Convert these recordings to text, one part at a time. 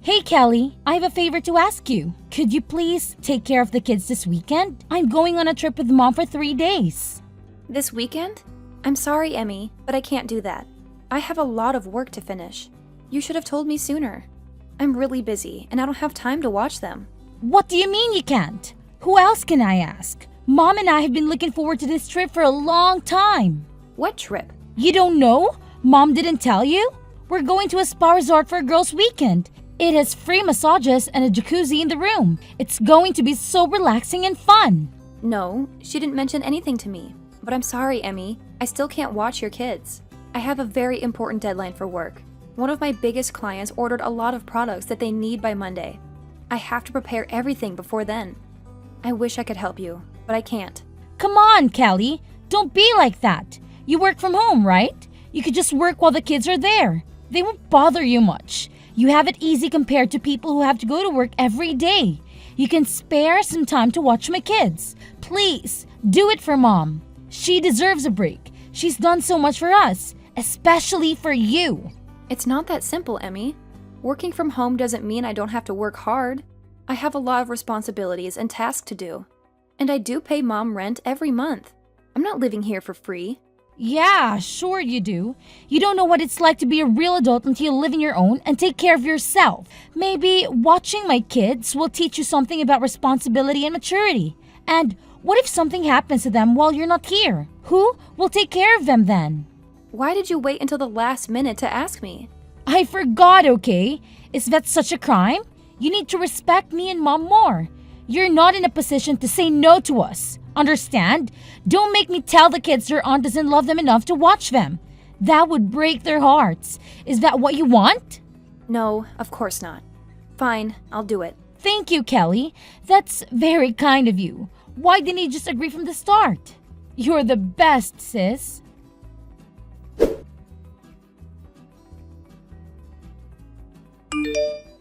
Hey Kelly, I have a favor to ask you. Could you please take care of the kids this weekend? I'm going on a trip with mom for 3 days. This weekend? I'm sorry, Emmy, but I can't do that. I have a lot of work to finish. You should have told me sooner. I'm really busy, and I don't have time to watch them. What do you mean you can't? Who else can I ask? Mom and I have been looking forward to this trip for a long time. What trip? You don't know? Mom didn't tell you? We're going to a spa resort for a girls' weekend. It has free massages and a jacuzzi in the room. It's going to be so relaxing and fun. No, she didn't mention anything to me. But I'm sorry, Emmy. I still can't watch your kids. I have a very important deadline for work. One of my biggest clients ordered a lot of products that they need by Monday. I have to prepare everything before then. I wish I could help you, but I can't. Come on, Kelly. Don't be like that. You work from home, right? You could just work while the kids are there. They won't bother you much. You have it easy compared to people who have to go to work every day. You can spare some time to watch my kids. Please, do it for Mom. She deserves a break. She's done so much for us, especially for you. It's not that simple, Emmy. Working from home doesn't mean I don't have to work hard. I have a lot of responsibilities and tasks to do. And I do pay Mom rent every month. I'm not living here for free. Yeah, sure you do. You don't know what it's like to be a real adult until you live on your own and take care of yourself. Maybe watching my kids will teach you something about responsibility and maturity. And what if something happens to them while you're not here? Who will take care of them then? Why did you wait until the last minute to ask me? I forgot, okay? Is that such a crime? You need to respect me and Mom more. You're not in a position to say no to us. Understand? Don't make me tell the kids their aunt doesn't love them enough to watch them. That would break their hearts. Is that what you want? No, of course not. Fine, I'll do it. Thank you, Kelly. That's very kind of you. Why didn't you just agree from the start? You're the best, sis.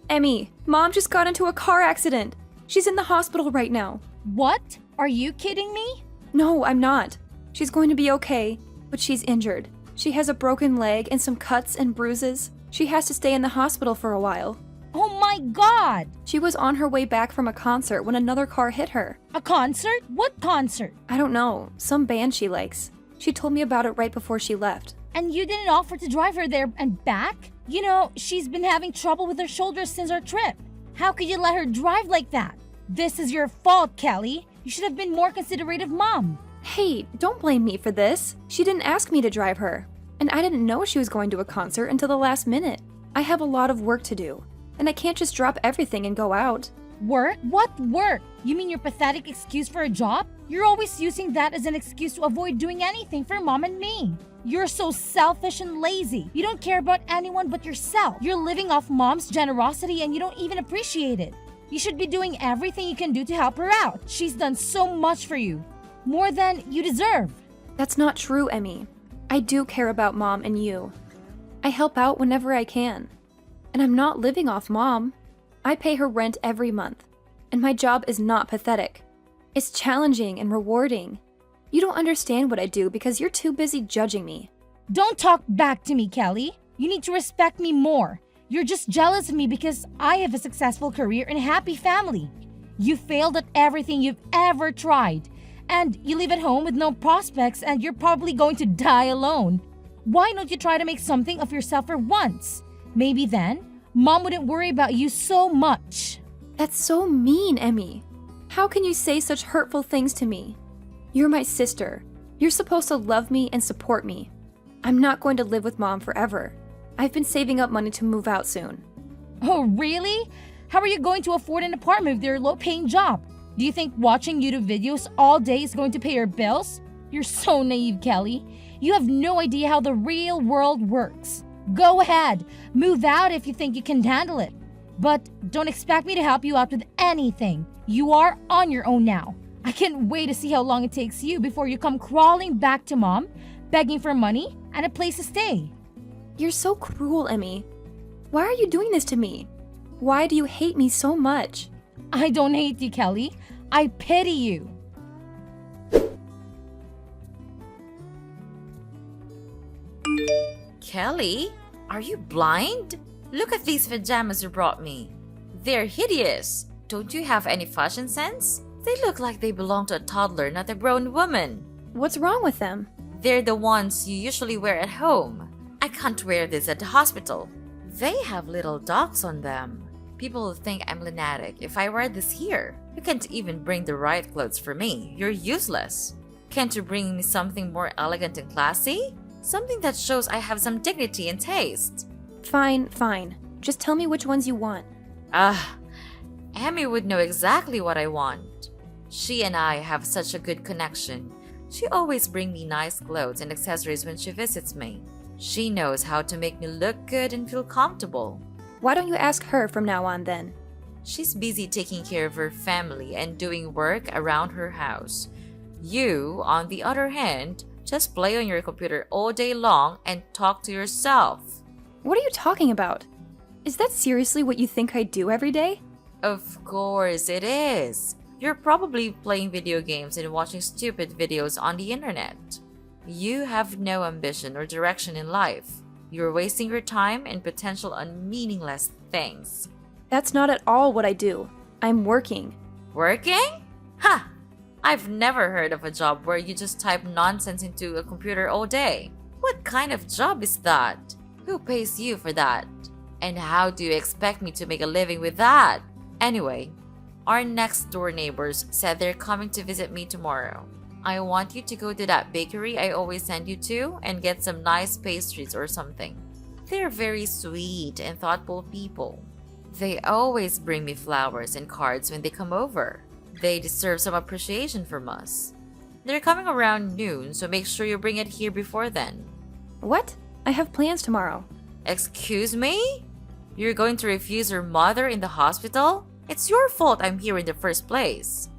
Emmy, Mom just got into a car accident. She's in the hospital right now. What? Are you kidding me? No, I'm not. She's going to be okay, but she's injured. She has a broken leg and some cuts and bruises. She has to stay in the hospital for a while. Oh my God! She was on her way back from a concert when another car hit her. A concert? What concert? I don't know, some band she likes. She told me about it right before she left. And you didn't offer to drive her there and back? You know, she's been having trouble with her shoulders since our trip. How could you let her drive like that? This is your fault, Kelly. You should have been more considerate of Mom. Hey, don't blame me for this. She didn't ask me to drive her. And I didn't know she was going to a concert until the last minute. I have a lot of work to do. And I can't just drop everything and go out. Work? What work? You mean your pathetic excuse for a job? You're always using that as an excuse to avoid doing anything for Mom and me. You're so selfish and lazy. You don't care about anyone but yourself. You're living off Mom's generosity and you don't even appreciate it. You should be doing everything you can do to help her out. She's done so much for you. More than you deserve. That's not true, Emmy. I do care about Mom and you. I help out whenever I can. And I'm not living off Mom. I pay her rent every month. And my job is not pathetic. It's challenging and rewarding. You don't understand what I do because you're too busy judging me. Don't talk back to me, Kelly. You need to respect me more. You're just jealous of me because I have a successful career and a happy family. You failed at everything you've ever tried. And you live at home with no prospects and you're probably going to die alone. Why don't you try to make something of yourself for once? Maybe then, Mom wouldn't worry about you so much. That's so mean, Emmy. How can you say such hurtful things to me? You're my sister. You're supposed to love me and support me. I'm not going to live with Mom forever. I've been saving up money to move out soon. Oh, really? How are you going to afford an apartment with your low-paying job? Do you think watching YouTube videos all day is going to pay your bills? You're so naive, Kelly. You have no idea how the real world works. Go ahead, move out if you think you can handle it. But don't expect me to help you out with anything. You are on your own now. I can't wait to see how long it takes you before you come crawling back to Mom, begging for money and a place to stay. You're so cruel, Emmy. Why are you doing this to me? Why do you hate me so much? I don't hate you, Kelly. I pity you. Kelly, are you blind? Look at these pajamas you brought me. They're hideous. Don't you have any fashion sense? They look like they belong to a toddler, not a grown woman. What's wrong with them? They're the ones you usually wear at home. I can't wear this at the hospital. They have little dogs on them. People will think I'm lunatic if I wear this here. You can't even bring the right clothes for me. You're useless. Can't you bring me something more elegant and classy? Something that shows I have some dignity and taste. Fine. Just tell me which ones you want. Amy would know exactly what I want. She and I have such a good connection. She always brings me nice clothes and accessories when she visits me. She knows how to make me look good and feel comfortable. Why don't you ask her from now on then? She's busy taking care of her family and doing work around her house. You, on the other hand, just play on your computer all day long and talk to yourself. What are you talking about? Is that seriously what you think I do every day? Of course it is. You're probably playing video games and watching stupid videos on the internet. You have no ambition or direction in life. You're wasting your time and potential on meaningless things. That's not at all what I do. I'm working. Working? Ha! I've never heard of a job where you just type nonsense into a computer all day. What kind of job is that? Who pays you for that? And how do you expect me to make a living with that? Anyway, our next door neighbors said they're coming to visit me tomorrow. I want you to go to that bakery I always send you to and get some nice pastries or something. They're very sweet and thoughtful people. They always bring me flowers and cards when they come over. They deserve some appreciation from us. They're coming around noon, so make sure you bring it here before then. What? I have plans tomorrow. Excuse me? You're going to refuse your mother in the hospital? It's your fault I'm here in the first place.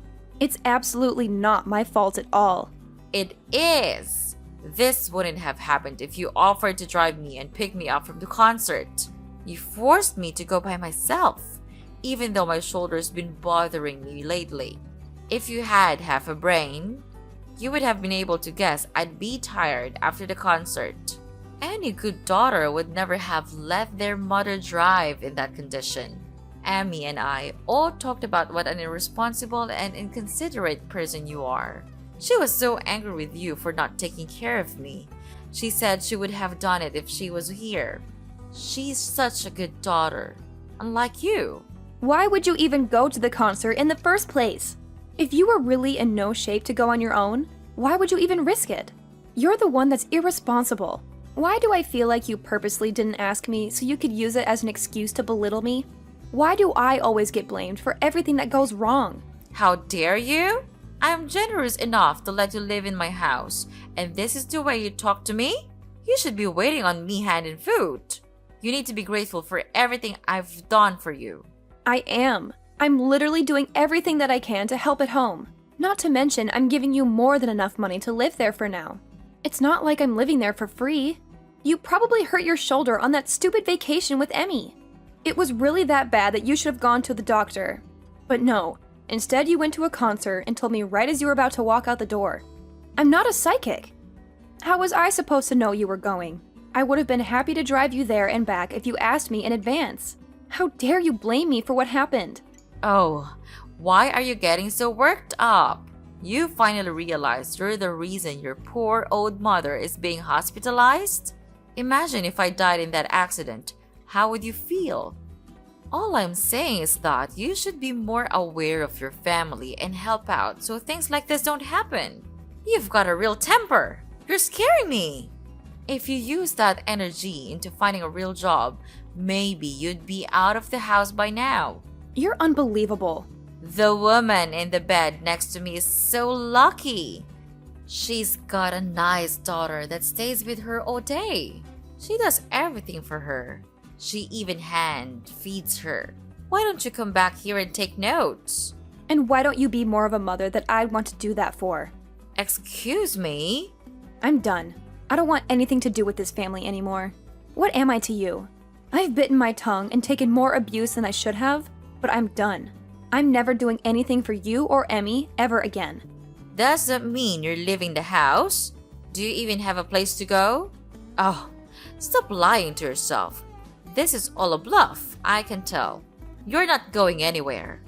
It's absolutely not my fault at all. It is. This wouldn't have happened if you offered to drive me and pick me up from the concert. You forced me to go by myself, even though my shoulder's been bothering me lately. If you had half a brain, you would have been able to guess I'd be tired after the concert. Any good daughter would never have let their mother drive in that condition. Amy and I all talked about what an irresponsible and inconsiderate person you are. She was so angry with you for not taking care of me. She said she would have done it if she was here. She's such a good daughter, unlike you. Why would you even go to the concert in the first place? If you were really in no shape to go on your own, why would you even risk it? You're the one that's irresponsible. Why do I feel like you purposely didn't ask me so you could use it as an excuse to belittle me? Why do I always get blamed for everything that goes wrong? How dare you? I am generous enough to let you live in my house, and this is the way you talk to me? You should be waiting on me hand and foot. You need to be grateful for everything I've done for you. I am. I'm literally doing everything that I can to help at home. Not to mention, I'm giving you more than enough money to live there for now. It's not like I'm living there for free. You probably hurt your shoulder on that stupid vacation with Emmy. It was really that bad that you should have gone to the doctor. But no, instead you went to a concert and told me right as you were about to walk out the door. I'm not a psychic. How was I supposed to know you were going? I would have been happy to drive you there and back if you asked me in advance. How dare you blame me for what happened? Oh, why are you getting so worked up? You finally realized you're the reason your poor old mother is being hospitalized? Imagine if I died in that accident. How would you feel? All I'm saying is that you should be more aware of your family and help out so things like this don't happen. You've got a real temper. You're scaring me. If you use that energy into finding a real job, maybe you'd be out of the house by now. You're unbelievable. The woman in the bed next to me is so lucky. She's got a nice daughter that stays with her all day. She does everything for her. She even hand feeds her. Why don't you come back here and take notes? And why don't you be more of a mother that I'd want to do that for? Excuse me? I'm done. I don't want anything to do with this family anymore. What am I to you? I've bitten my tongue and taken more abuse than I should have, but I'm done. I'm never doing anything for you or Emmy ever again. Does that mean you're leaving the house? Do you even have a place to go? Oh, stop lying to yourself. This is all a bluff, I can tell. You're not going anywhere.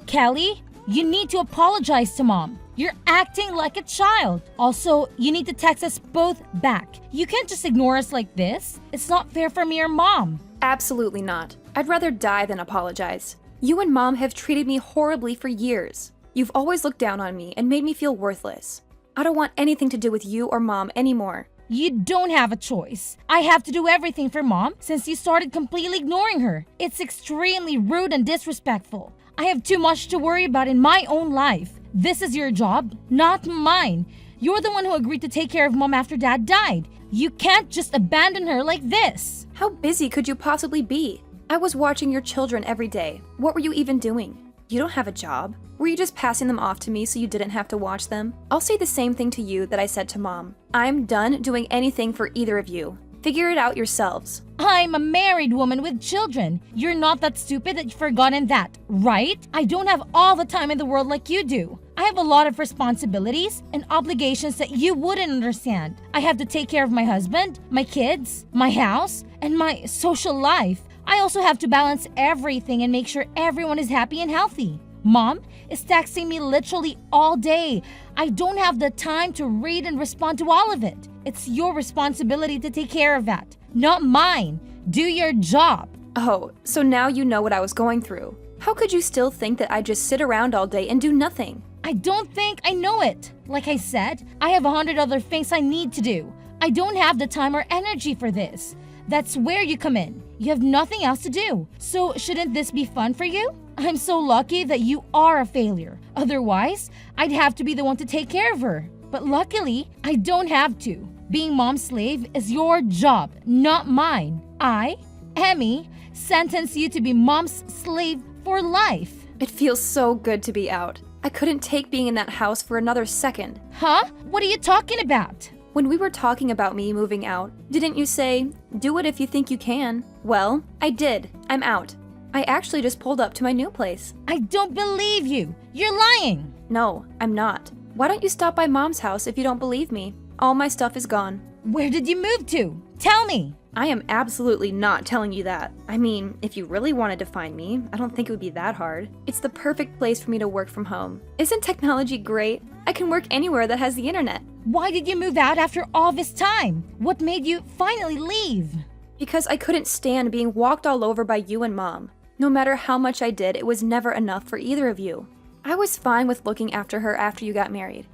Kelly, you need to apologize to Mom. You're acting like a child. Also, you need to text us both back. You can't just ignore us like this. It's not fair for me or Mom. Absolutely not. I'd rather die than apologize. You and Mom have treated me horribly for years. You've always looked down on me and made me feel worthless. I don't want anything to do with you or Mom anymore. You don't have a choice. I have to do everything for Mom since you started completely ignoring her. It's extremely rude and disrespectful. I have too much to worry about in my own life. This is your job, not mine. You're the one who agreed to take care of Mom after Dad died. You can't just abandon her like this. How busy could you possibly be? I was watching your children every day. What were you even doing? You don't have a job. Were you just passing them off to me so you didn't have to watch them? I'll say the same thing to you that I said to Mom. I'm done doing anything for either of you. Figure it out yourselves. I'm a married woman with children. You're not that stupid that you've forgotten that, right? I don't have all the time in the world like you do. I have a lot of responsibilities and obligations that you wouldn't understand. I have to take care of my husband, my kids, my house, and my social life. I also have to balance everything and make sure everyone is happy and healthy. Mom is texting me literally all day. I don't have the time to read and respond to all of it. It's your responsibility to take care of that, not mine. Do your job. Oh, so now you know what I was going through. How could you still think that I just sit around all day and do nothing? I don't think I know it. Like I said, I have 100 other things I need to do. I don't have the time or energy for this. That's where you come in. You have nothing else to do. So shouldn't this be fun for you? I'm so lucky that you are a failure. Otherwise, I'd have to be the one to take care of her. But luckily, I don't have to. Being Mom's slave is your job, not mine. I, Emmy, sentence you to be Mom's slave for life. It feels so good to be out. I couldn't take being in that house for another second. Huh? What are you talking about? When we were talking about me moving out, didn't you say, do it if you think you can? Well, I did. I'm out. I actually just pulled up to my new place. I don't believe you. You're lying. No, I'm not. Why don't you stop by Mom's house if you don't believe me? All my stuff is gone. Where did you move to? Tell me. I am absolutely not telling you that. I mean, if you really wanted to find me, I don't think it would be that hard. It's the perfect place for me to work from home. Isn't technology great? I can work anywhere that has the internet. Why did you move out after all this time? What made you finally leave? Because I couldn't stand being walked all over by you and Mom. No matter how much I did, it was never enough for either of you. I was fine with looking after her after you got married.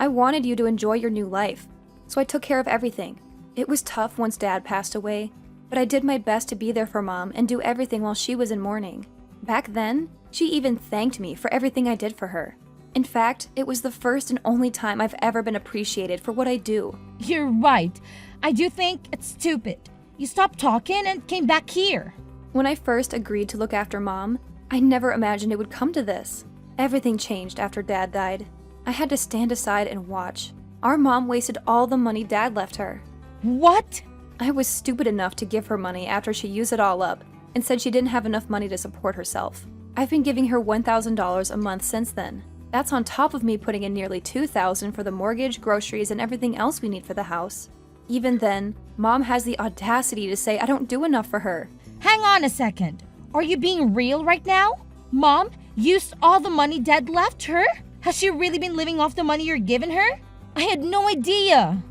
I wanted you to enjoy your new life, so I took care of everything. It was tough once Dad passed away, but I did my best to be there for Mom and do everything while she was in mourning. Back then, she even thanked me for everything I did for her. In fact, it was the first and only time I've ever been appreciated for what I do. You're right. I do think it's stupid. You stopped talking and came back here. When I first agreed to look after Mom, I never imagined it would come to this. Everything changed after Dad died. I had to stand aside and watch. Our mom wasted all the money Dad left her. What? I was stupid enough to give her money after she used it all up and said she didn't have enough money to support herself. I've been giving her $1,000 a month since then. That's on top of me putting in nearly $2,000 for the mortgage, groceries, and everything else we need for the house. Even then, Mom has the audacity to say I don't do enough for her. Hang on a second. Are you being real right now? Mom used all the money Dad left her? Has she really been living off the money you're giving her? I had no idea.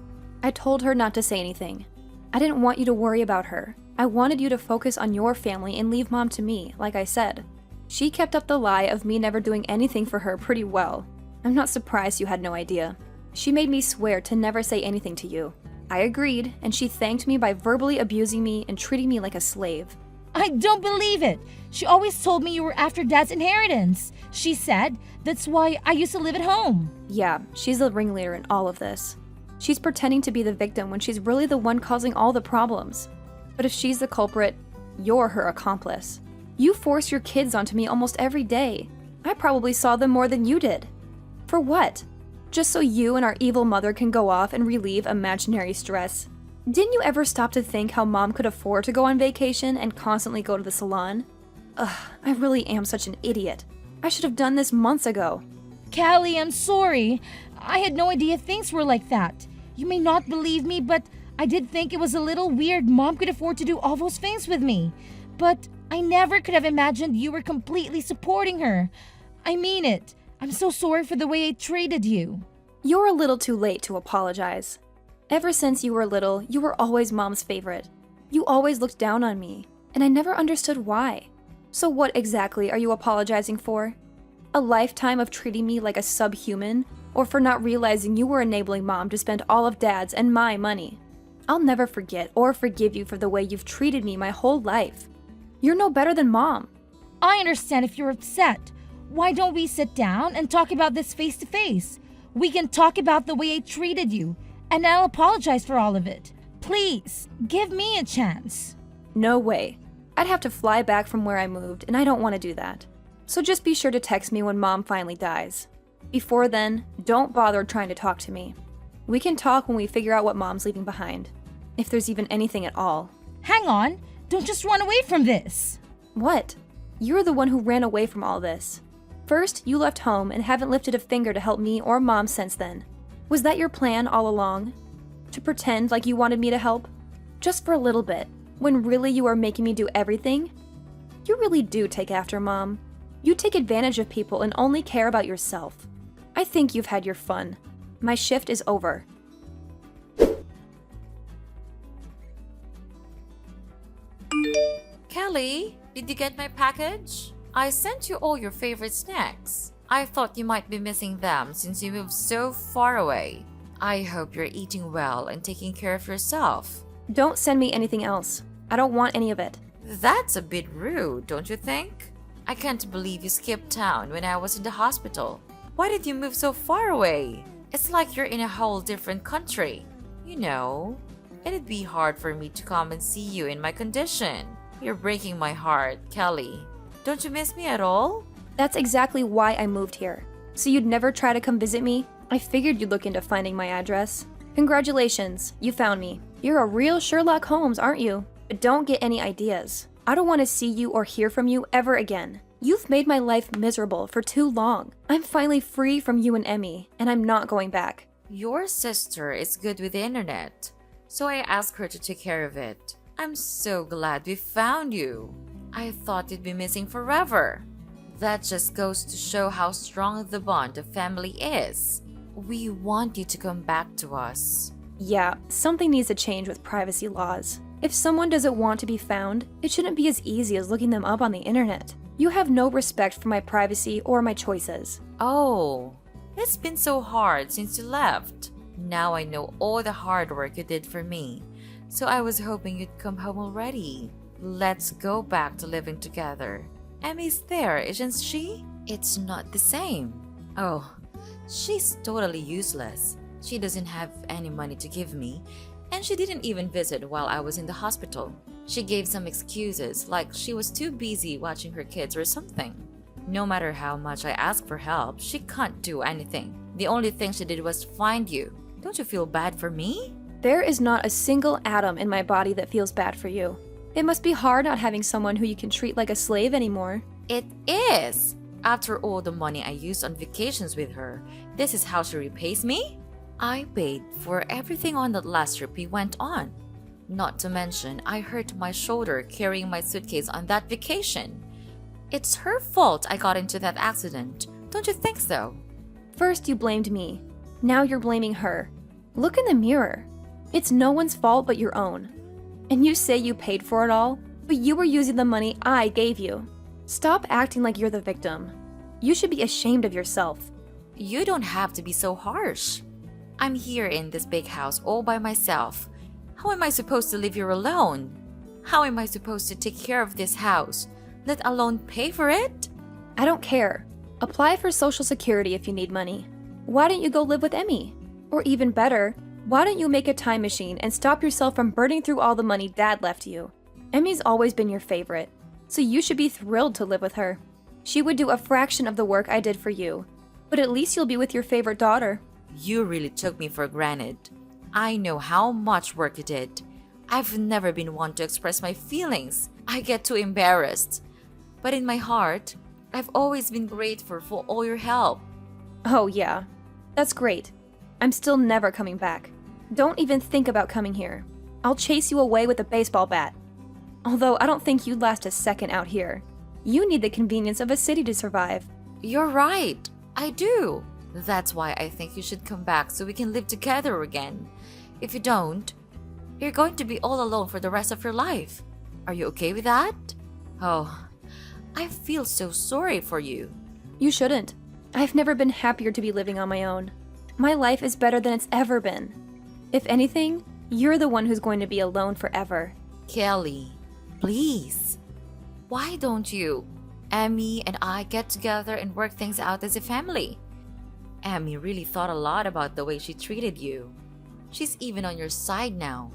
I told her not to say anything. I didn't want you to worry about her. I wanted you to focus on your family and leave Mom to me, like I said. She kept up the lie of me never doing anything for her pretty well. I'm not surprised you had no idea. She made me swear to never say anything to you. I agreed, and she thanked me by verbally abusing me and treating me like a slave. I don't believe it. She always told me you were after Dad's inheritance. She said that's why I used to live at home. Yeah, she's the ringleader in all of this. She's pretending to be the victim when she's really the one causing all the problems. But if she's the culprit, you're her accomplice. You force your kids onto me almost every day. I probably saw them more than you did. For what? Just so you and our evil mother can go off and relieve imaginary stress. Didn't you ever stop to think how Mom could afford to go on vacation and constantly go to the salon? Ugh, I really am such an idiot. I should have done this months ago. Callie, I'm sorry. I had no idea things were like that. You may not believe me, but I did think it was a little weird Mom could afford to do all those things with me. But I never could have imagined you were completely supporting her. I mean it. I'm so sorry for the way I treated you. You're a little too late to apologize. Ever since you were little, you were always Mom's favorite. You always looked down on me, and I never understood why. So what exactly are you apologizing for? A lifetime of treating me like a subhuman, or for not realizing you were enabling Mom to spend all of Dad's and my money? I'll never forget or forgive you for the way you've treated me my whole life. You're no better than Mom. I understand if you're upset. Why don't we sit down and talk about this face to face? We can talk about the way I treated you, and I'll apologize for all of it. Please, give me a chance. No way. I'd have to fly back from where I moved, and I don't want to do that. So just be sure to text me when Mom finally dies. Before then, don't bother trying to talk to me. We can talk when we figure out what Mom's leaving behind. If there's even anything at all. Hang on, don't just run away from this. What? You're the one who ran away from all this. First, you left home and haven't lifted a finger to help me or Mom since then. Was that your plan all along? To pretend like you wanted me to help? Just for a little bit, when really you are making me do everything? You really do take after Mom. You take advantage of people and only care about yourself. I think you've had your fun. My shift is over. Kelly, did you get my package? I sent you all your favorite snacks. I thought you might be missing them since you moved so far away. I hope you're eating well and taking care of yourself. Don't send me anything else. I don't want any of it. That's a bit rude, don't you think? I can't believe you skipped town when I was in the hospital. Why did you move so far away? It's like you're in a whole different country. You know, it'd be hard for me to come and see you in my condition. You're breaking my heart, Kelly. Don't you miss me at all? That's exactly why I moved here. So you'd never try to come visit me? I figured you'd look into finding my address. Congratulations, you found me. You're a real Sherlock Holmes, aren't you? But don't get any ideas. I don't want to see you or hear from you ever again. You've made my life miserable for too long. I'm finally free from you and Emmy, and I'm not going back. Your sister is good with the internet, so I asked her to take care of it. I'm so glad we found you. I thought you'd be missing forever. That just goes to show how strong the bond of family is. We want you to come back to us. Yeah, something needs to change with privacy laws. If someone doesn't want to be found, it shouldn't be as easy as looking them up on the internet. You have no respect for my privacy or my choices. Oh, it's been so hard since you left. Now I know all the hard work you did for me, so I was hoping you'd come home already. Let's go back to living together. Emmy's there, isn't she? It's not the same. Oh, she's totally useless. She doesn't have any money to give me, and she didn't even visit while I was in the hospital. She gave some excuses, like she was too busy watching her kids or something. No matter how much I ask for help, she can't do anything. The only thing she did was find you. Don't you feel bad for me? There is not a single atom in my body that feels bad for you. It must be hard not having someone who you can treat like a slave anymore. It is! After all the money I used on vacations with her, this is how she repays me? I paid for everything on that last trip we went on. Not to mention, I hurt my shoulder carrying my suitcase on that vacation. It's her fault I got into that accident. Don't you think so? First you blamed me. Now you're blaming her. Look in the mirror. It's no one's fault but your own. And you say you paid for it all, but you were using the money I gave you. Stop acting like you're the victim. You should be ashamed of yourself. You don't have to be so harsh. I'm here in this big house all by myself. How am I supposed to live here alone? How am I supposed to take care of this house, let alone pay for it? I don't care. Apply for Social Security if you need money. Why don't you go live with Emmy? Or even better, why don't you make a time machine and stop yourself from burning through all the money Dad left you? Emmy's always been your favorite, so you should be thrilled to live with her. She would do a fraction of the work I did for you, but at least you'll be with your favorite daughter. You really took me for granted. I know how much work you did. I've never been one to express my feelings. I get too embarrassed. But in my heart, I've always been grateful for all your help. Oh yeah, that's great. I'm still never coming back. Don't even think about coming here. I'll chase you away with a baseball bat. Although I don't think you'd last a second out here. You need the convenience of a city to survive. You're right. I do. That's why I think you should come back so we can live together again. If you don't, you're going to be all alone for the rest of your life. Are you okay with that? Oh, I feel so sorry for you. You shouldn't. I've never been happier to be living on my own. My life is better than it's ever been. If anything, you're the one who's going to be alone forever. Kelly, please. Why don't you? Emmy and I get together and work things out as a family. Emmy really thought a lot about the way she treated you. She's even on your side now.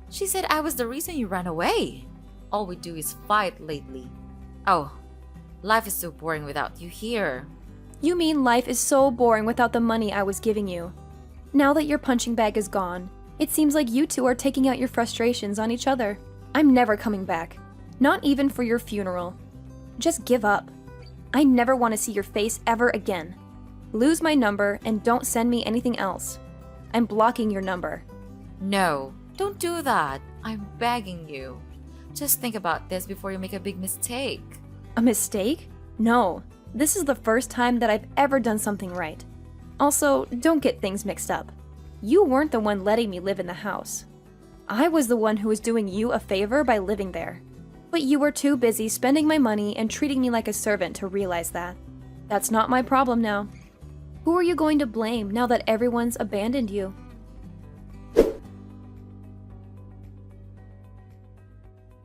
She said I was the reason you ran away. All we do is fight lately. Oh, life is so boring without you here. You mean life is so boring without the money I was giving you. Now that your punching bag is gone, it seems like you two are taking out your frustrations on each other. I'm never coming back. Not even for your funeral. Just give up. I never want to see your face ever again. Lose my number and don't send me anything else. I'm blocking your number. No, don't do that. I'm begging you. Just think about this before you make a big mistake. A mistake? No. This is the first time that I've ever done something right. Also, don't get things mixed up. You weren't the one letting me live in the house. I was the one who was doing you a favor by living there. But you were too busy spending my money and treating me like a servant to realize that. That's not my problem now. Who are you going to blame now that everyone's abandoned you?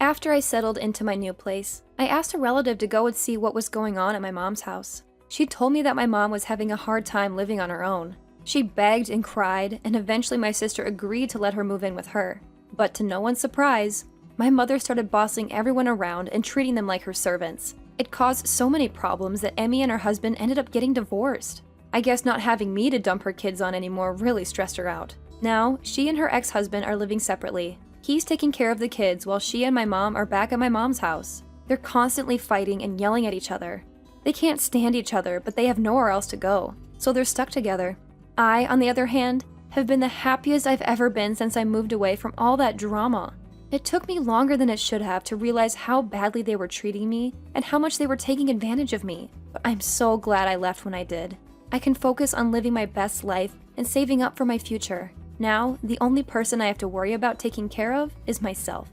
After I settled into my new place, I asked a relative to go and see what was going on at my mom's house. She told me that my mom was having a hard time living on her own. She begged and cried, and eventually my sister agreed to let her move in with her. But to no one's surprise, my mother started bossing everyone around and treating them like her servants. It caused so many problems that Emmy and her husband ended up getting divorced. I guess not having me to dump her kids on anymore really stressed her out. Now, she and her ex-husband are living separately. He's taking care of the kids while she and my mom are back at my mom's house. They're constantly fighting and yelling at each other. They can't stand each other, but they have nowhere else to go, so they're stuck together. I, on the other hand, have been the happiest I've ever been since I moved away from all that drama. It took me longer than it should have to realize how badly they were treating me and how much they were taking advantage of me, but I'm so glad I left when I did. I can focus on living my best life and saving up for my future. Now, the only person I have to worry about taking care of is myself.